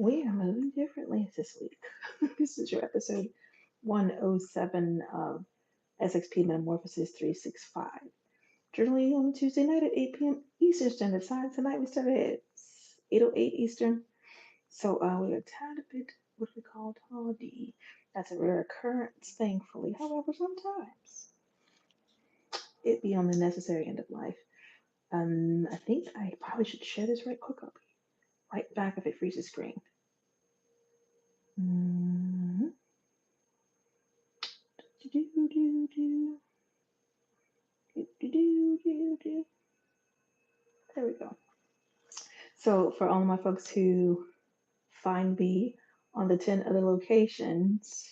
We are moving differently this week. This is your episode 107 of SXP Metamorphosis 365. Journaling on Tuesday night at 8 p.m. Eastern Standard Time. Tonight we started at 8:08 Eastern. So we are a tad bit what we call tardy. That's a rare occurrence, thankfully. However, sometimes it be on the necessary end of life. I think I probably should share this right quick. I'll be right back if it freezes screen. Mm-hmm. Do-do-do-do. Do-do-do-do-do. There we go. So for all of my folks who find me on the 10 other locations,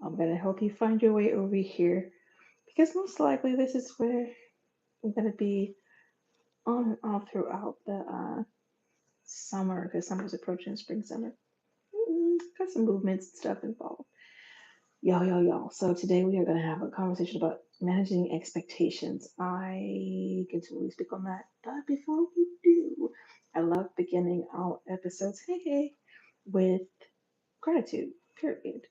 I'm gonna help you find your way over here because most likely this is where I'm gonna be on and off throughout the summer because summer's approaching, spring, summer. Got some movements and stuff involved. Y'all. So today we are going to have a conversation about managing expectations. I can totally speak on that. But before we do, I love beginning our episodes, with gratitude, period.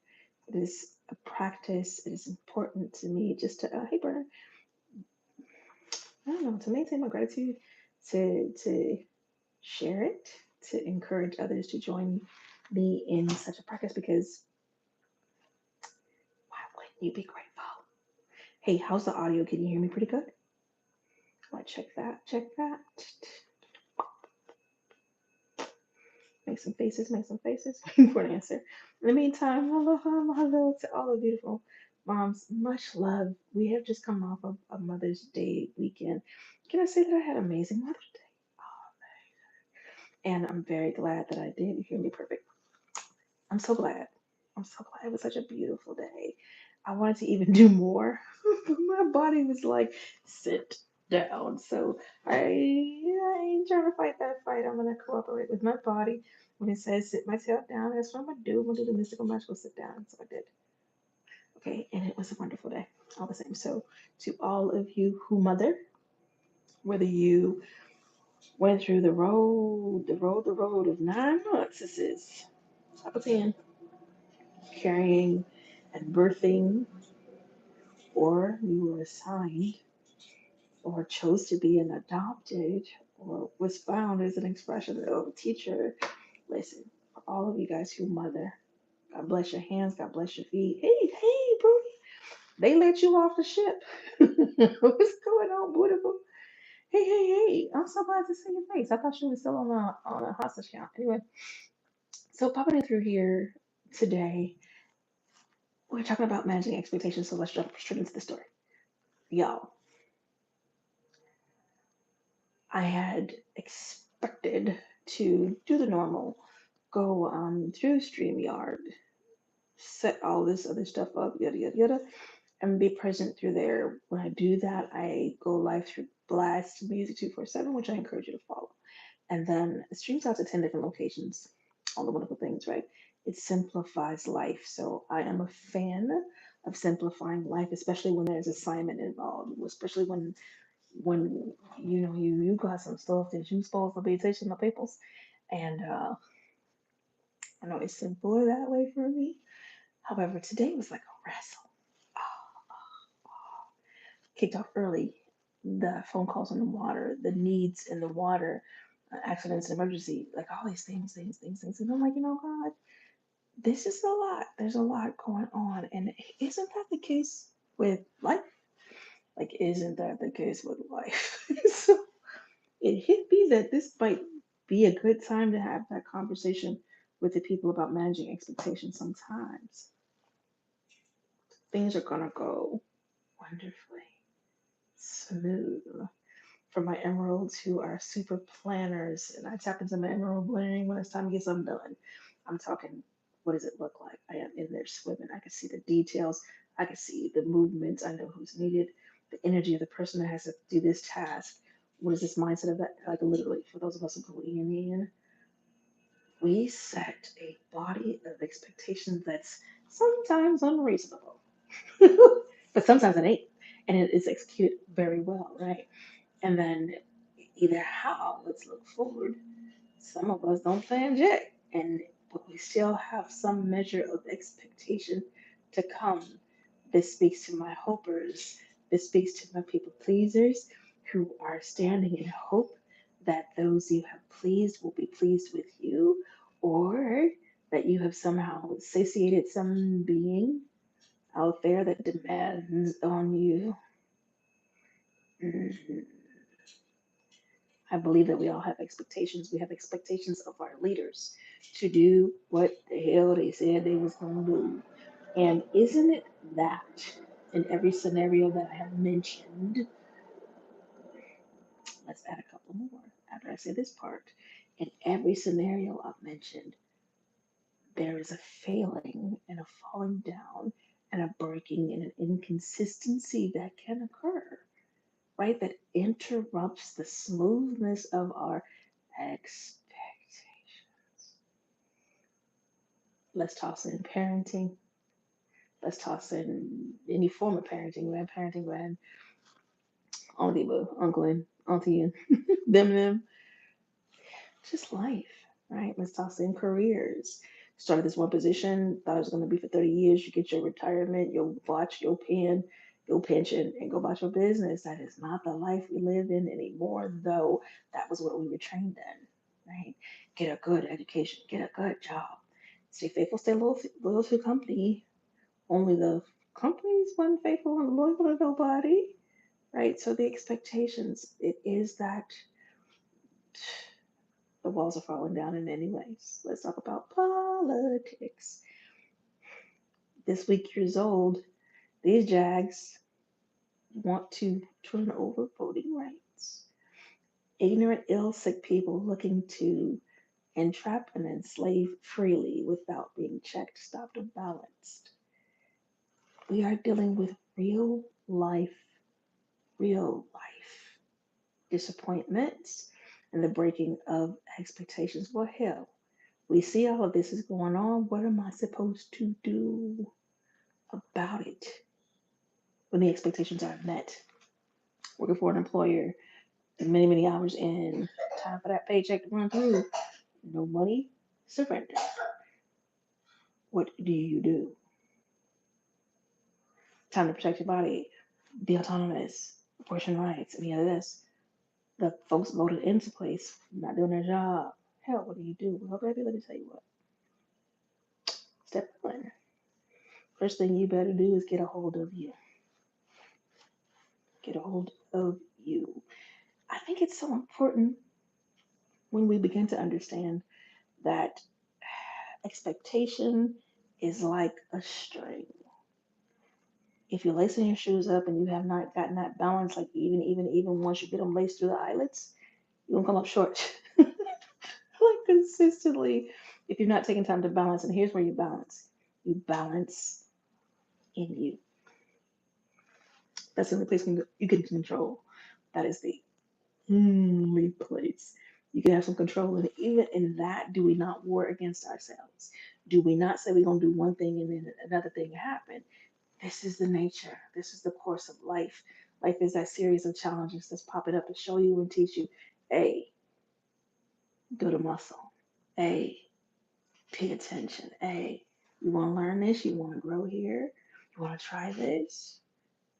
It is a practice. It is important to me just to, hey, Bernard, I don't know, to maintain my gratitude, to share it, to encourage others to join me in such a practice because why wouldn't you be grateful? Hey, how's the audio? Can you hear me pretty good? I want to check that. Check that. Make some faces. Make some faces for an answer. In the meantime, hello to all the beautiful moms. Much love. We have just come off of a Mother's Day weekend. Can I say that I had an amazing Mother's Day? And I'm very glad that I did. You hear me perfect. I'm so glad. I'm so glad. It was such a beautiful day. I wanted to even do more, but my body was like, sit down. So I ain't trying to fight that fight. I'm gonna cooperate with my body. When it says sit myself down, that's what I'm gonna do. I'm gonna do the mystical magical sit down. So I did. Okay, and it was a wonderful day. All the same. So to all of you who mother, whether you went through the road of 9 months, this is top of 10, carrying and birthing, or you were assigned or chose to be an adopted or was found as an expression of a teacher. Listen, for all of you guys who mother, God bless your hands, God bless your feet. Hey, Brody, they let you off the ship. What's going on, beautiful? Hey, I'm so glad to see your face. I thought you were still on a hostage count. Anyway, so popping in through here today, we're talking about managing expectations, so let's jump straight into the story. Y'all, I had expected to do the normal, go through StreamYard, set all this other stuff up, yada yada yada, and be present through there. When I do that, I go live through Blast Music 247, which I encourage you to follow. And then it streams out to 10 different locations. All the wonderful things, right? It simplifies life. So I am a fan of simplifying life, especially when there's assignment involved, especially when you got some stuff that you supposed to be teaching the peoples. And I know it's simpler that way for me. However, today was like a wrestle. Kicked off early. The phone calls on the water, the needs in the water, accidents and emergency, like all these things. And I'm like, God, this is a lot. There's a lot going on. And isn't that the case with life? Like, isn't that the case with life? So it hit me that this might be a good time to have that conversation with the people about managing expectations. Sometimes things are gonna go wonderfully smooth. For my emeralds who are super planners, and I tap into my emerald planning when it's time to get something done. I'm talking, what does it look like? I am in there swimming. I can see the details. I can see the movements. I know who's needed, the energy of the person that has to do this task. What is this mindset of that? Like literally, for those of us who go in, we set a body of expectations that's sometimes unreasonable, but sometimes it ain't, and it is executed very well, right? And then either how, let's look forward, Some of us don't plan jack, and but we still have some measure of expectation to come. This speaks to my hopers. This speaks to my people pleasers who are standing in hope that those you have pleased will be pleased with you, or that you have somehow satiated some being out there that demands on you. Mhm. I believe that we all have expectations. We have expectations of our leaders to do what the hell they said they was going to do. And isn't it that in every scenario that I have mentioned, let's add a couple more after I say this part. In every scenario I've mentioned, there is a failing and a falling down and a breaking and an inconsistency that can occur, right? That interrupts the smoothness of our expectations. Let's toss in parenting. Let's toss in any form of parenting, grandparenting, all the above, uncle and auntie and them. Just life, right? Let's toss in careers. Started this one position, thought it was going to be for 30 years. You get your retirement, your watch, your pen, your pension, and go about your business. That is not the life we live in anymore, though that was what we were trained in, right? Get a good education, get a good job, stay faithful, stay loyal to the company. Only the companies wasn't faithful and loyal to nobody, right? So the expectations, it is that the walls are falling down in many ways. Let's talk about politics. This week years old, these jags want to turn over voting rights. Ignorant, ill, sick people looking to entrap and enslave freely without being checked, stopped, or balanced. We are dealing with real life disappointments and the breaking of expectations. Well, hell, we see all of this is going on. What am I supposed to do about it when the expectations aren't met? Working for an employer, many hours in, time for that paycheck to run through, no money, surrender. What do you do? Time to protect your body, be autonomous, abortion rights, any of this. The folks voted into place, not doing their job. Hell, what do you do? Well, baby, let me tell you what. Step one. First thing you better do is get a hold of you. Get a hold of you. I think it's so important when we begin to understand that expectation is like a string. If you're lacing your shoes up and you have not gotten that balance, like even once you get them laced through the eyelets, you're gonna come up short. Like consistently, if you're not taking time to balance, and here's where you balance. You balance in you. That's the only place you can control. That is the only place you can have some control. And even in that, do we not war against ourselves? Do we not say we're going to do one thing and then another thing happen? This is the nature. This is the course of life. Life is that series of challenges that's popping up to show you and teach you, hey, build a muscle. Hey, pay attention. Hey, you want to learn this? You want to grow here? You want to try this?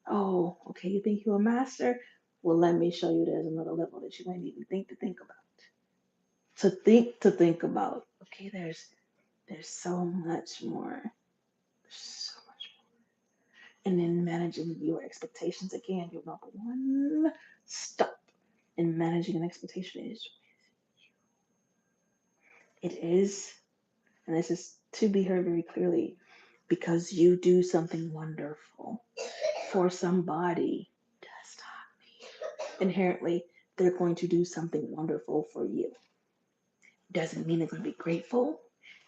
Oh, okay, you think you're a master? Well, let me show you there's another level that you ain't even think about. To think about. Okay, there's so much more. There's so much more. And then managing your expectations again, your number one stop in managing an expectation is it is, and this is to be heard very clearly, because you do something wonderful for somebody does not mean inherently they're going to do something wonderful for you. Doesn't mean they're going to be grateful.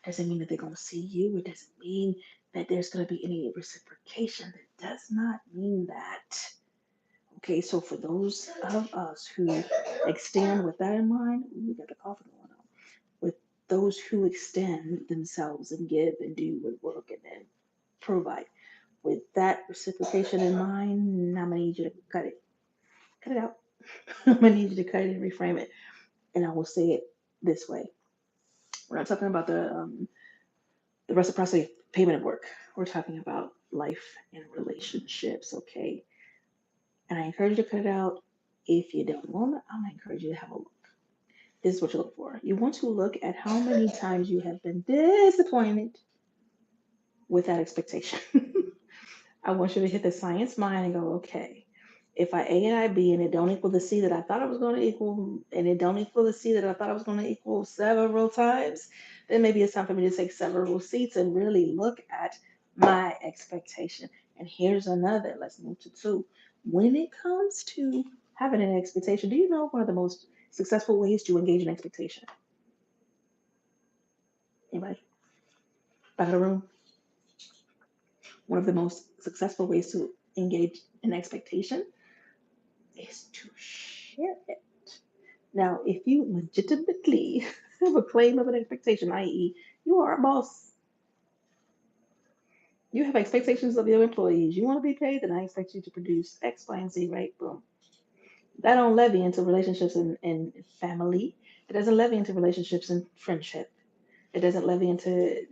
Doesn't mean that they're going to see you. It doesn't mean that there's going to be any reciprocation. It does not mean that. Okay, so for those of us who extend with that in mind, we got the coffee going on. With those who extend themselves and give and do and work and then provide. With that reciprocation in mind, I'm gonna need you to cut it out. I'm gonna need you to cut it and reframe it. And I will say it this way. We're not talking about the reciprocity payment of work. We're talking about life and relationships, okay? And I encourage you to cut it out. If you don't want it, I'm gonna encourage you to have a look. This is what you look for. You want to look at how many times you have been disappointed with that expectation. I want you to hit the science mind and go, okay, if I A and I B and it don't equal the C that I thought it was going to equal, and it don't equal the C that I thought it was going to equal several times, then maybe it's time for me to take several seats and really look at my expectation. And here's another. Let's move to two. When it comes to having an expectation, do you know one of the most successful ways to engage in expectation? Anybody? Back of the room? One of the most successful ways to engage in expectation is to share it. Now, if you legitimately have a claim of an expectation, i.e., you are a boss, you have expectations of your employees, you want to be paid, then I expect you to produce X, Y, and Z, right? Boom. That don't levy into relationships in family. It doesn't levy into relationships in friendship. It doesn't levy into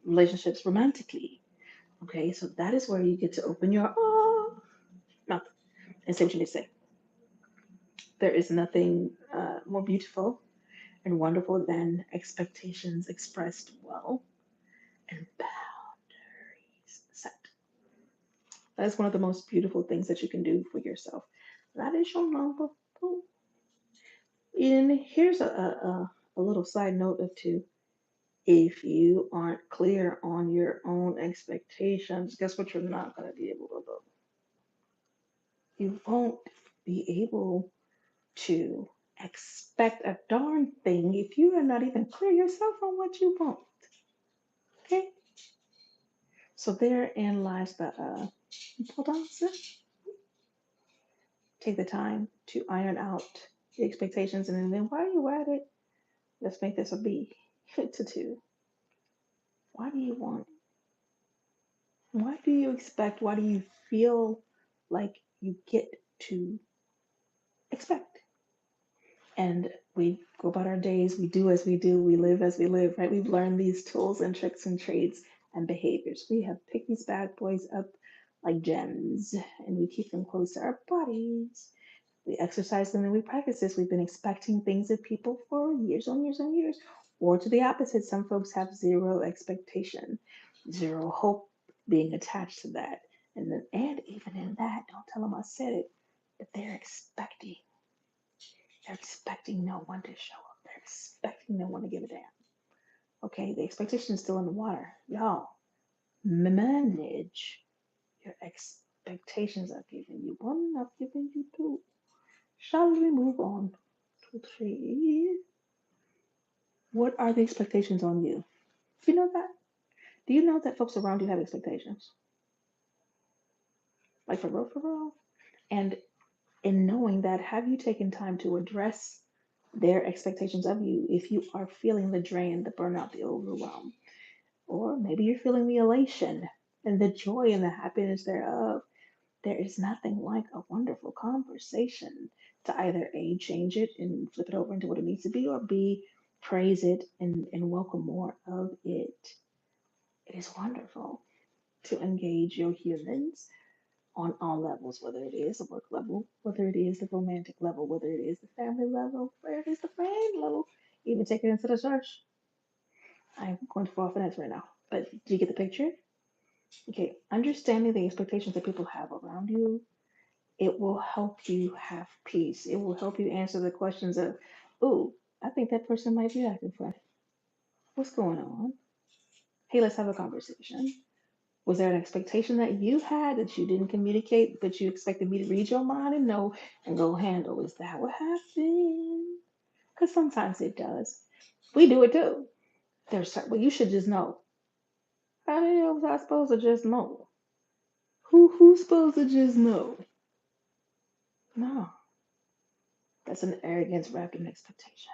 relationships romantically. Okay, so that is where you get to open your mouth and say what you need to say. There is nothing more beautiful and wonderful than expectations expressed well and boundaries set. That is one of the most beautiful things that you can do for yourself. That is your number two. And here's a little side note of two. If you aren't clear on your own expectations, guess what you're not going to be able to do? You won't be able to expect a darn thing if you are not even clear yourself on what you want. Okay? So therein lies the importance. Take the time to iron out the expectations, and then while you're at it, let's make this a B to two. Why do you want it? Why do you expect? Why do you feel like you get to expect? And we go about our days, we do as we do, we live as we live, right? We've learned these tools and tricks and trades and behaviors. We have picked these bad boys up like gems and we keep them close to our bodies. We exercise them and we practice this. We've been expecting things of people for years on years on years. Or to the opposite, some folks have zero expectation, zero hope being attached to that. And even in that, don't tell them I said it, but they're expecting no one to show up. They're expecting no one to give a damn. Okay, the expectation is still in the water. Y'all, manage your expectations. I've given you one, I've given you two. Shall we move on to three? What are the expectations on you? Do you know that? Do you know that folks around you have expectations? Like for real, for real? And in knowing that, have you taken time to address their expectations of you if you are feeling the drain, the burnout, the overwhelm? Or maybe you're feeling the elation and the joy and the happiness thereof. There is nothing like a wonderful conversation to either A, change it and flip it over into what it needs to be, or B, praise it and welcome more of it. It is wonderful to engage your humans on all levels, whether it is the work level, whether it is the romantic level, whether it is the family level, whether it is the friend level, even take it into the church. I'm going to fall off finesse right now. But do you get the picture? Okay, understanding the expectations that people have around you, it will help you have peace. It will help you answer the questions of, ooh, I think that person might be acting funny. What's going on? Hey, let's have a conversation. Was there an expectation that you had that you didn't communicate, but you expected me to read your mind and know and go handle? Is that what happened? Because sometimes it does. We do it too. There's certain, well, you should just know. How the hell was I supposed to just know? Who's supposed to just know? No, that's an arrogance wrapped in expectation.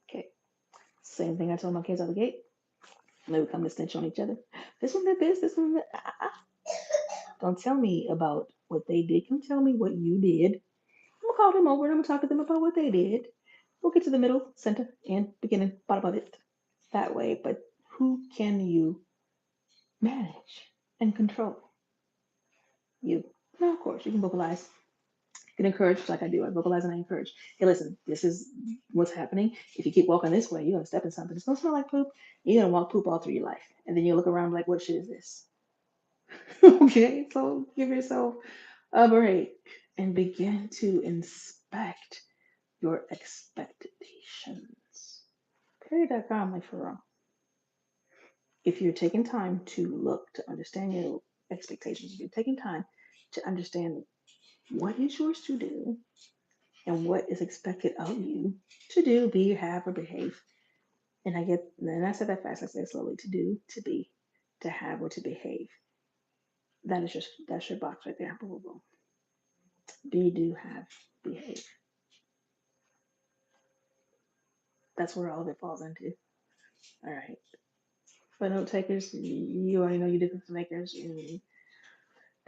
Okay, same thing I told my kids out the gate. And they would come to snitch on each other. This one did this one did that. Don't tell me about what they did. Come tell me what you did. I'm gonna call them over and I'm gonna talk to them about what they did. We'll get to the middle, center, and beginning, bottom of it that way. But who can you manage and control? You. Now, of course, you can vocalize. You can encourage, like I do. I vocalize and I encourage. Hey, listen, this is what's happening. If you keep walking this way, you're going to step in something. It's going to smell like poop. You're going to walk poop all through your life. And then you look around like, what shit is this? Okay, so give yourself a break and begin to inspect your expectations. Period.com, like for real. If you're taking time to look to understand your expectations, if you're taking time to understand what is yours to do and what is expected of you to do, be, have, or behave. And I said that fast, I said slowly, to do, to be, to have, or to behave. That's your box right there. Boom, boom, boom. Be, do, have, behave. That's where all of it falls into. All right. For note takers, you already know your difference makers. And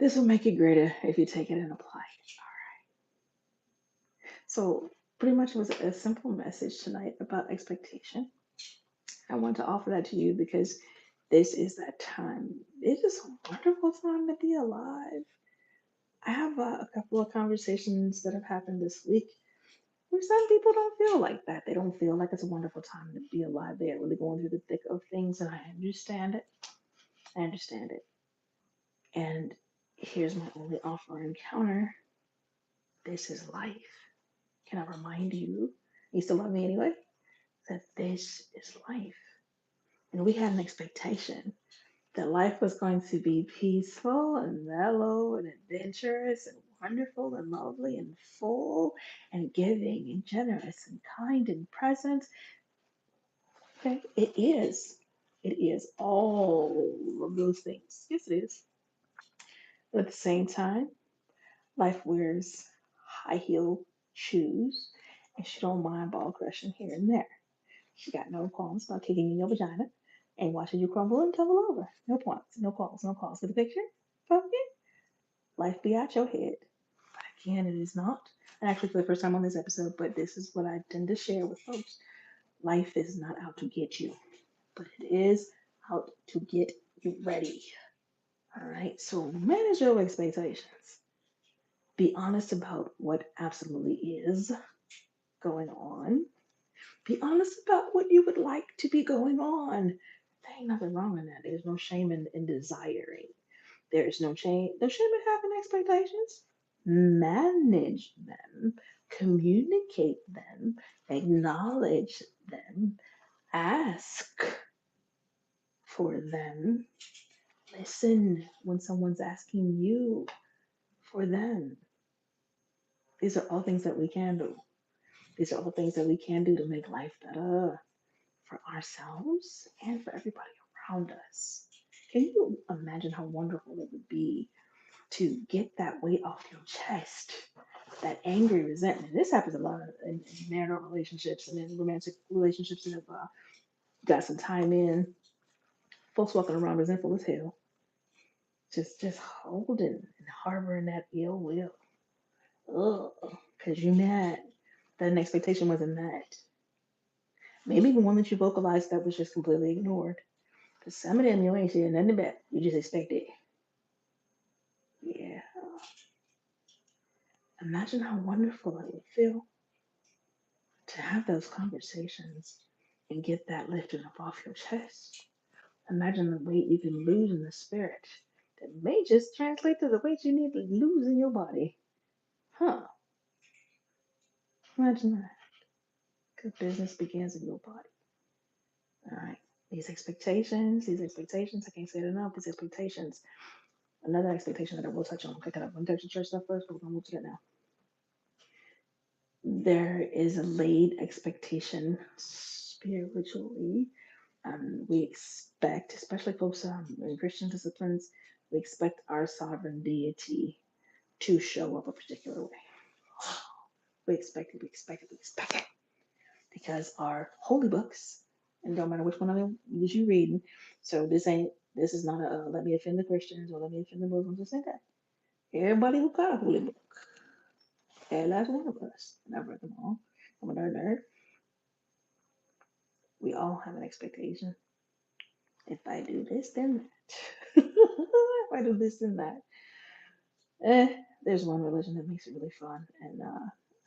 this will make it greater if you take it and apply it. So, pretty much it was a simple message tonight about expectation. I want to offer that to you because this is that time. It is a wonderful time to be alive. I have a couple of conversations that have happened this week where some people don't feel like that. They don't feel like it's a wonderful time to be alive. They are really going through the thick of things, and I understand it. I understand it. And here's my only offer and counter. This is life. Can I remind you, you still love me anyway, that this is life. And we had an expectation that life was going to be peaceful and mellow and adventurous and wonderful and lovely and full and giving and generous and kind and present. Okay, it is. It is all of those things. Yes, it is. But at the same time, life wears high heel shoes and she don't mind ball crushing here and there. She got no qualms about kicking in your vagina and watching you crumble and tumble over. No points, no calls, no calls. Get the picture? Okay. Life be at your head. But again, it is not. And actually, for the first time on this episode, but this is what I tend to share with folks. Life is not out to get you, but it is out to get you ready. All right. So manage your expectations. Be honest about what absolutely is going on. Be honest about what you would like to be going on. There ain't nothing wrong in that. There's no shame in desiring. There's no shame in having expectations. Manage them, communicate them, acknowledge them, ask for them, listen when someone's asking you for them. These are all things that we can do. These are all things that we can do to make life better for ourselves and for everybody around us. Can you imagine how wonderful it would be to get that weight off your chest, that angry resentment? This happens a lot in marital relationships and in romantic relationships that have got some time in. Folks walking around resentful as hell, just holding and harboring that ill will. Ugh, because you're mad that an expectation wasn't met. Maybe even one that you vocalized that was just completely ignored. Because some of them you ain't saying nothing about. You just expect it. Yeah. Imagine how wonderful it would feel to have those conversations and get that lifted up off your chest. Imagine the weight you can lose in the spirit that may just translate to the weight you need to lose in your body. Huh. Imagine that. Because business begins in your body. All right. These expectations, I can't say it enough, these expectations. Another expectation that I will touch on. Okay, I'm going to touch the church stuff first, but we're going to move to that now. There is a laid expectation spiritually. We expect, especially folks in Christian disciplines, we expect our sovereign deity to show up a particular way. We expect it, we expect it, we expect it. Because our holy books, and don't matter which one of them you reading, so this is not a let me offend the Christians or let me offend the Muslims or say that. Everybody got a holy book. Every last one of us. And I've read them all. I'm a nerd. We all have an expectation. If I do this, then that. If I do this, then that. There's one religion that makes it really fun and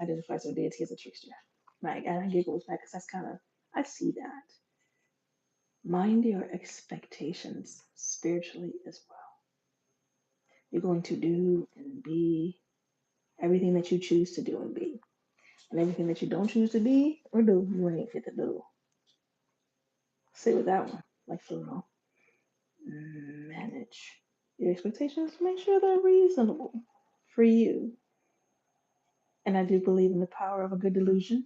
identifies their deity as a trickster. Like, and I giggle with that because that's kind of, I see that. Mind your expectations spiritually as well. You're going to do and be everything that you choose to do and be. And everything that you don't choose to be or do, you ain't fit to do. Sit with that one, like for real. Manage your expectations. Make sure they're reasonable for you. And I do believe in the power of a good delusion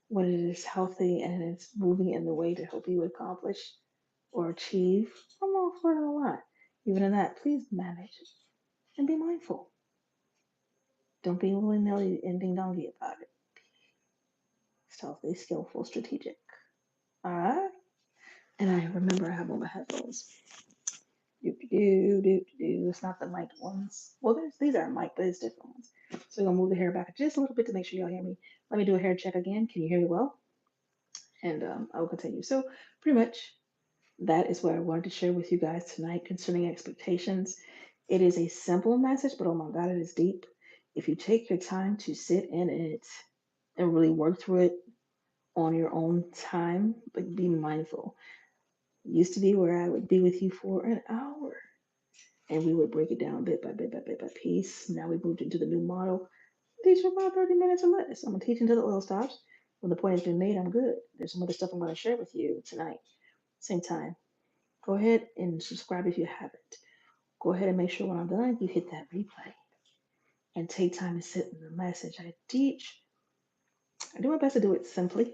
when it is healthy and it's moving in the way to help you accomplish or achieve. I'm all for it a lot. Even in that, please manage it and be mindful. Don't be willy nilly and ding dongy about it. Stealthy, skillful, strategic. All right. And I remember I have all the headphones. It's not the mic ones. Well, these are mic, but it's different ones. So we're gonna move the hair back just a little bit to make sure y'all hear me. Let me do a hair check again. Can you hear me well? And I will continue. So pretty much that is what I wanted to share with you guys tonight concerning expectations. It is a simple message, but oh my God, it is deep. If you take your time to sit in it and really work through it on your own time, but be mindful. It used to be where I would be with you for an hour and we would break it down bit by bit by bit by piece. Now we moved into the new model. Teach for about 30 minutes or less. I'm gonna teach until the oil stops. When the point has been made, I'm good. There's some other stuff I'm gonna share with you tonight. Same time. Go ahead and subscribe if you haven't. Go ahead and make sure when I'm done, you hit that replay and take time to sit in the message I teach. I do my best to do it simply,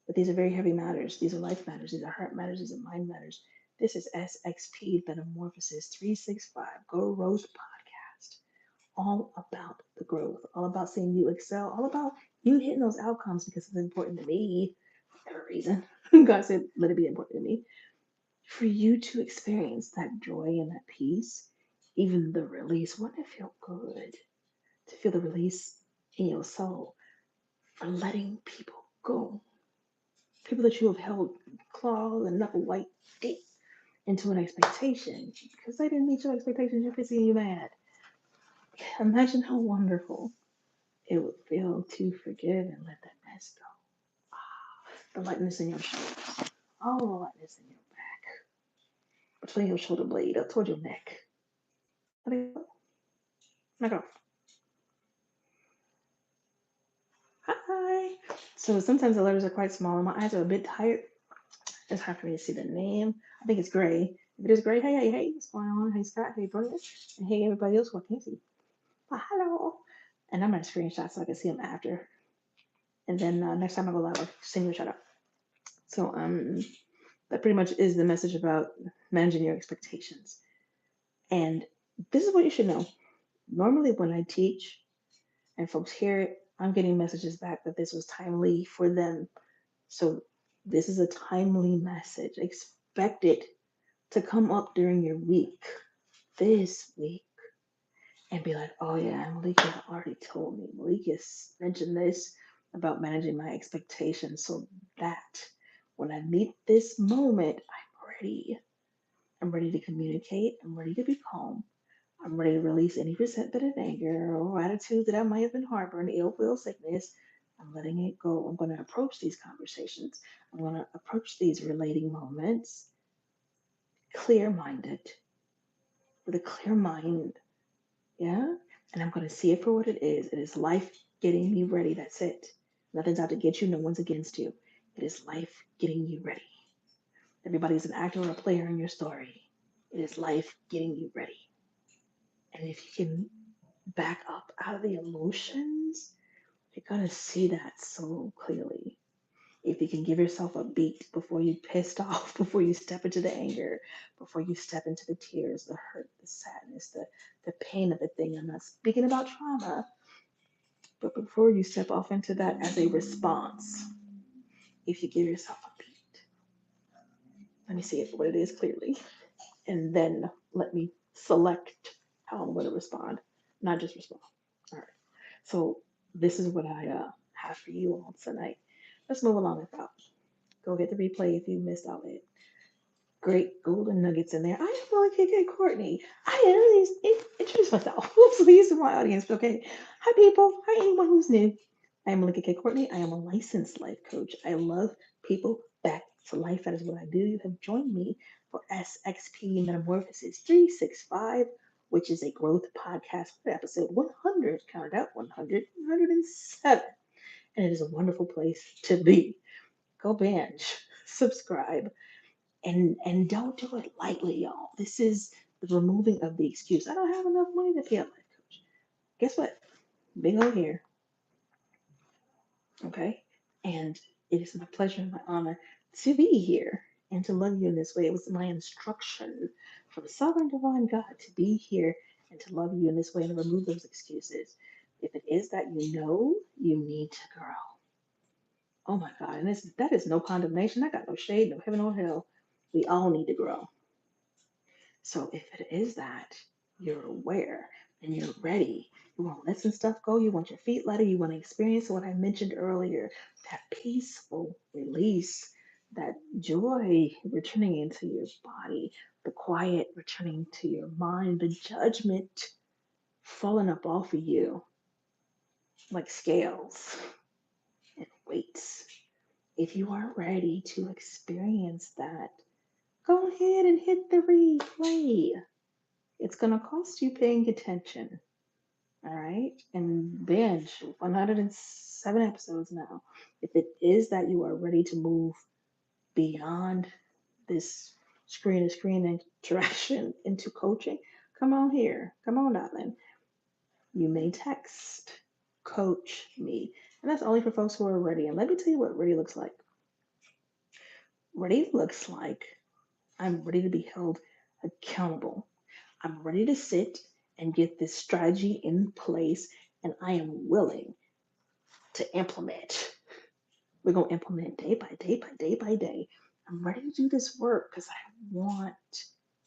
but these are very heavy matters. These are life matters. These are heart matters. These are mind matters. This is SXP Metamorphosis 365 Go Rose Podcast. All about the growth, all about seeing you excel, all about you hitting those outcomes because it's important to me for whatever reason. God said, let it be important to me. For you to experience that joy and that peace, even the release. Wouldn't it feel good to feel the release in your soul for letting people go? People that you have held claws and knuckle white deep into an expectation because they didn't meet your expectations, you're pissy and you mad. Imagine how wonderful it would feel to forgive and let that mess go. The lightness in your shoulders. All the lightness in your back. Between your shoulder blade up toward your neck. Let it go. Let go. Hi. So sometimes the letters are quite small and my eyes are a bit tired. It's hard for me to see the name. I think it's Gray. If it is Gray, hey, what's going on? Hey, Scott. Hey, Brilliant. And hey, everybody else who I can't see. Hello. And I'm going to screenshot so I can see them after. And then next time I go live, I'll send you a shout out. So that pretty much is the message about managing your expectations. And this is what you should know. Normally, when I teach and folks hear it, I'm getting messages back that this was timely for them. So, this is a timely message. Expect it to come up during your week, this week, and be like, oh, yeah, Malika already told me. Malika mentioned this about managing my expectations so that when I meet this moment, I'm ready. I'm ready to communicate. I'm ready to be calm. I'm ready to release any resentment and anger or attitude that I might have been harboring, ill will, sickness. I'm letting it go. I'm going to approach these conversations. I'm going to approach these relating moments clear minded, with a clear mind. Yeah? And I'm going to see it for what it is. It is life getting me ready. That's it. Nothing's out to get you. No one's against you. It is life getting you ready. Everybody's an actor or a player in your story. It is life getting you ready. And if you can back up out of the emotions, you're going to see that so clearly. If you can give yourself a beat before you pissed off, before you step into the anger, before you step into the tears, the hurt, the sadness, the pain of the thing. I'm not speaking about trauma, but before you step off into that as a response, if you give yourself a beat, let me see it for what it is clearly, and then let me select how I'm going to respond, not just respond. All right. So this is what I have for you all tonight. Let's move along with that. Go hit the replay if you missed all it. Great golden nuggets in there. I am Molly KK Courtney. I didn't really introduce myself. Please to my audience, okay? Hi, people. Hi, anyone who's new. I am Molly KK Courtney. I am a licensed life coach. I love people back to life. That is what I do. You have joined me for SXP Metamorphosis 365, which is a growth podcast for episode 100. Counted out 100, 107. And it is a wonderful place to be. Go binge, subscribe, and don't do it lightly, y'all. This is the removing of the excuse. I don't have enough money to pay a life coach. Guess what? Bingo here. Okay? And it is my pleasure and my honor to be here and to love you in this way. It was my instruction from sovereign divine God to be here and to love you in this way and remove those excuses. If it is that you know you need to grow. Oh my God. And that is no condemnation. I got no shade, no heaven or hell. We all need to grow. So if it is that, you're aware and you're ready. You want to let some stuff go. You want your feet lighter. You want to experience what I mentioned earlier, that peaceful release, that joy returning into your body, the quiet returning to your mind, the judgment falling up off of you like scales and weights. If you are ready to experience that, go ahead and hit the replay. It's going to cost you paying attention. All right. And binge 107 episodes now. If it is that you are ready to move beyond this screen to screen interaction into coaching, come on here. Come on, darling. You may text coach me. And that's only for folks who are ready. And let me tell you what ready looks like. Ready looks like I'm ready to be held accountable. I'm ready to sit and get this strategy in place, and I am willing to implement. We're going to implement day by day by day by day. I'm ready to do this work because I want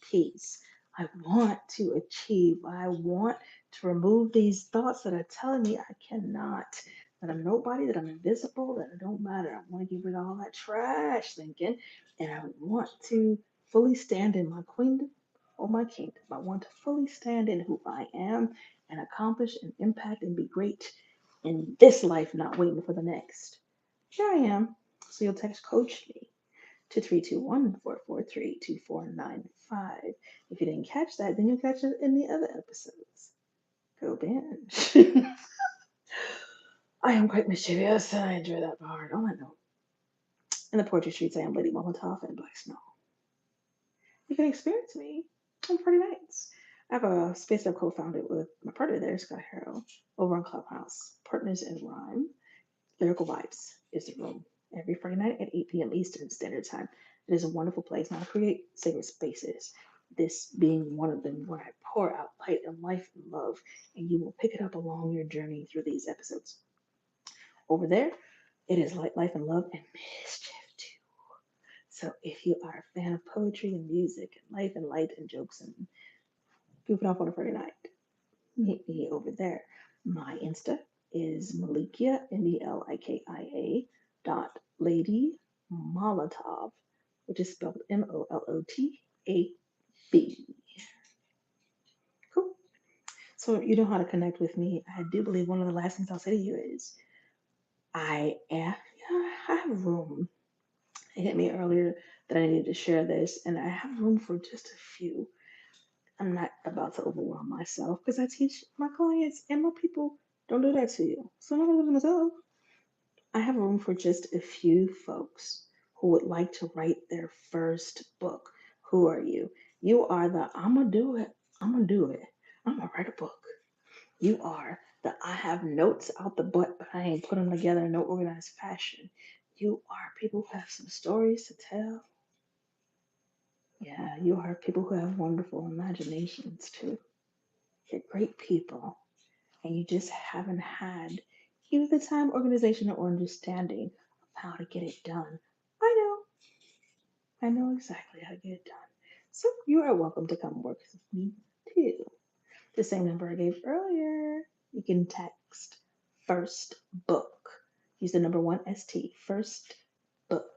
peace. I want to achieve. I want to remove these thoughts that are telling me I cannot, that I'm nobody, that I'm invisible, that it don't matter. I want to get rid of all that trash thinking, and I want to fully stand in my queendom or my kingdom. I want to fully stand in who I am and accomplish and impact and be great in this life, not waiting for the next. Here I am. So you'll text Coach Me to 321-443-2495. If you didn't catch that, then you'll catch it in the other episodes. Go binge. I am quite mischievous and I enjoy that part. On that note, in the poetry streets, I am Lady Molotov and Black Snow. You can experience me on Friday nights. I have a space I've co-founded with my partner there, Scott Harrow, over on Clubhouse. Partners in Rhyme. Lyrical Vibes is the room every Friday night at 8 p.m. Eastern Standard Time. It is a wonderful place now to create sacred spaces. This being one of them where I pour out light and life and love, and you will pick it up along your journey through these episodes. Over there, it is light, life, and love, and mischief too. So if you are a fan of poetry and music and life and light and jokes and goofing off on a Friday night, meet me over there. My Insta is Malikia, Melikia dot Lady Molotov, which is spelled Molotab. Cool. So you know how to connect with me. I do believe one of the last things I'll say to you is I have room. It hit me earlier that I needed to share this, and I have room for just a few. I'm not about to overwhelm myself because I teach my clients and my people don't do that to you. So I'm not going to do myself. I have room for just a few folks who would like to write their first book. Who are you? You are the I'm going to do it. I'm going to do it. I'm going to write a book. You are the I have notes out the butt, but I ain't put them together in no organized fashion. You are people who have some stories to tell. Yeah, you are people who have wonderful imaginations too. You're great people, and you just haven't had either the time, organization, or understanding of how to get it done. I know exactly how to get it done. So you are welcome to come work with me too. The same number I gave earlier. You can text first book. Use the number 1 ST, first book.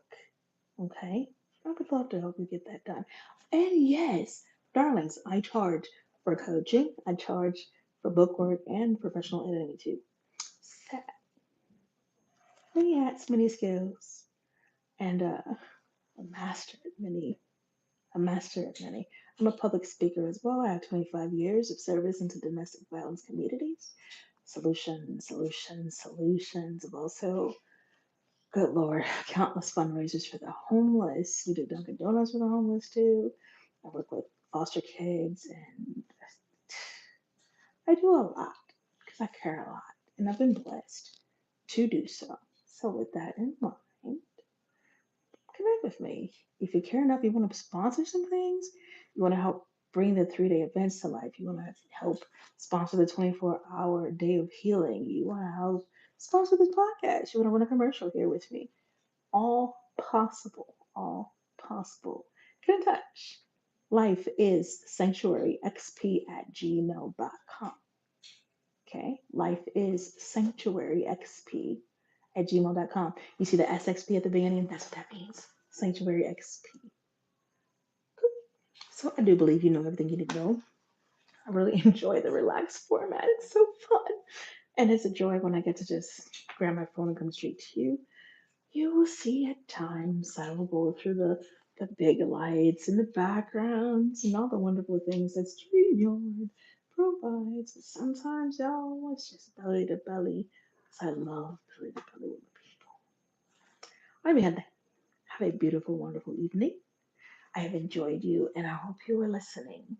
Okay? I would love to help you get that done. And yes, darlings, I charge for coaching, I charge for book work and professional editing too. So, many hats, many skills, and a master at many, a master at many. I'm a public speaker as well. I have 25 years of service into domestic violence communities. Solutions, solutions, solutions. I've also, good Lord, countless fundraisers for the homeless. We do Dunkin' Donuts for the homeless too. I work with foster kids and I do a lot because I care a lot and I've been blessed to do so. So, with that in mind, connect with me. If you care enough, you want to sponsor some things, you want to help bring the 3 day events to life, you want to help sponsor the 24-hour day of healing, you want to help sponsor this podcast, you want to run a commercial here with me. All possible, all possible. Get in touch. Life is sanctuaryxp at gmail.com. Okay, life is sanctuaryxp at gmail.com. You see the SXP at the beginning? That's what that means. Sanctuary XP. So I do believe you know everything you need to know. I really enjoy the relaxed format. It's so fun. And it's a joy when I get to just grab my phone and come straight to you. You will see at times I will go through the big lights and the backgrounds and all the wonderful things that StreamYard provides. But sometimes, y'all, it's just belly to belly. 'Cause I love belly to belly with the people. I mean, have a beautiful, wonderful evening. I have enjoyed you, and I hope you were listening.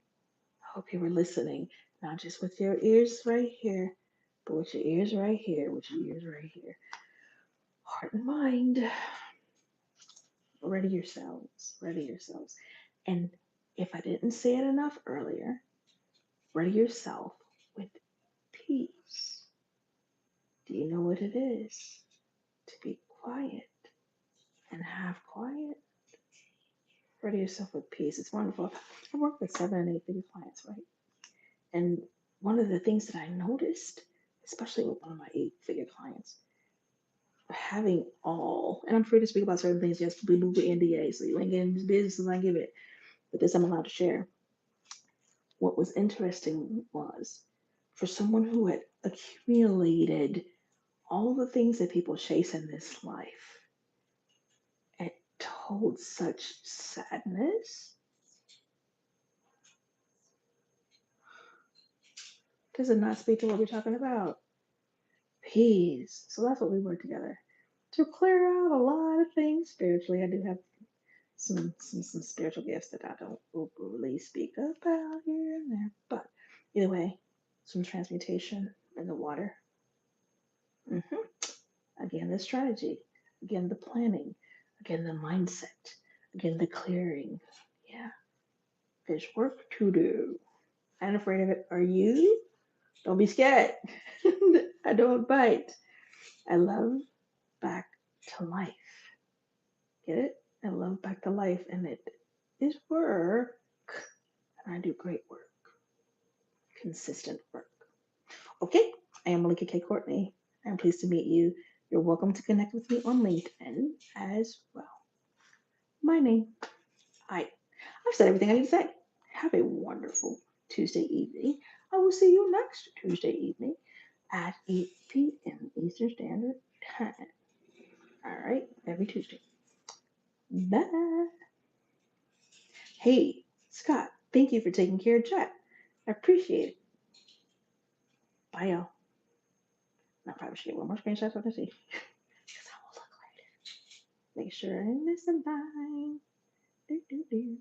I hope you were listening, not just with your ears right here, but with your ears right here, with your ears right here. Heart and mind, ready yourselves, ready yourselves. And if I didn't say it enough earlier, ready yourself with peace. Do you know what it is to be quiet and have quiet? Ready yourself with peace. It's wonderful. I work with 7 and 8 figure clients, right? And one of the things that I noticed, especially with one of my 8 figure clients, having all, and I'm free to speak about certain things, yes, we move with NDA, so you ain't getting this business as I give it, but this I'm allowed to share. What was interesting was for someone who had accumulated all the things that people chase in this life, it told such sadness. Does it not speak to what we're talking about? Peace. So that's what we work together to clear out a lot of things spiritually. I do have some spiritual gifts that I don't openly speak about here and there, but either way, some transmutation in the water. hmm Again, the strategy. Again, the planning. Again, the mindset. Again, the clearing. Yeah, there's work to do. I'm afraid of it. Are you? Don't be scared. I don't bite. I love back to life. Get it? I love back to life, and it is work. And I do great work, consistent work. Okay, I am Malika K. Courtney. I'm pleased to meet you. You're welcome to connect with me on LinkedIn as well. My name, I've said everything I need to say. Have a wonderful Tuesday evening. I will see you next Tuesday evening at 8 p.m. Eastern Standard Time. All right, every Tuesday. Bye. Hey, Scott, thank you for taking care of chat. I appreciate it. Bye, y'all. I probably should get one more screenshot so I can see. Because I will look later. Make sure I miss a line. Do, do, do.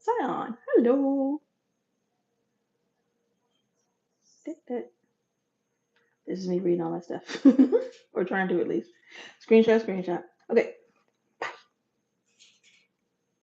Sion, hello. This is me reading all that stuff. Or trying to at least. Screenshot, screenshot. Okay.